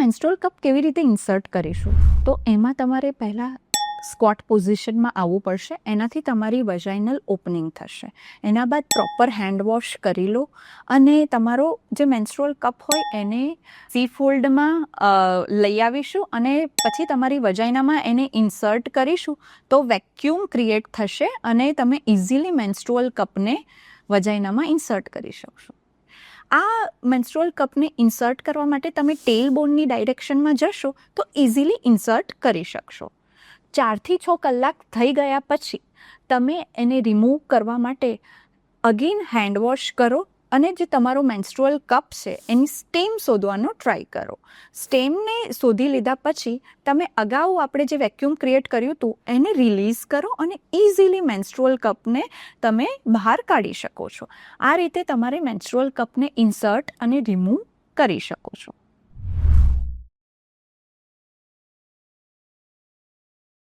Menstrual cup કેવી રીતે insert કરીશું? તો એમાં તમારે પહેલાં સ્ક્વોટ પોઝિશનમાં આવવું પડશે. એનાથી તમારી વજાઇનલ ઓપનિંગ થશે. એના બાદ પ્રોપર હેન્ડ વોશ કરી લો અને તમારો જે મેન્સ્ટ્રુઅલ કપ હોય એને સી ફોલ્ડમાં લઈ આવીશું અને પછી તમારી વજાઇનામાં એને ઇન્સર્ટ કરીશું તો વેક્યુમ ક્રિએટ થશે અને તમે ઇઝીલી મેન્સ્ટ્રુઅલ કપને વજાઇનામાં ઇન્સર્ટ કરી શકશો. આ મેન્સ્ટ્રુઅલ કપને ઇન્સર્ટ કરવા માટે તમે ટેલ બોનની ડાયરેક્શનમાં જશો તો ઇઝીલી ઇન્સર્ટ કરી શકશો. 4 થી 6 કલાક થઈ ગયા પછી તમે એને રિમૂવ કરવા માટે અગેન હેન્ડ વોશ કરો અને જે તમારો મેન્સ્ટ્રુઅલ કપ છે એની સ્ટેમ શોધવાનો ટ્રાય કરો. સ્ટેમને શોધી લીધા પછી તમે અગાઉ આપણે જે વેક્યુમ ક્રિએટ કર્યું હતું એને રિલીઝ કરો અને ઇઝીલી મેન્સ્ટ્રુઅલ કપને તમે બહાર કાઢી શકો છો. આ રીતે તમારે મેન્સ્ટ્રુઅલ કપને ઇન્સર્ટ અને રિમૂવ કરી શકો છો.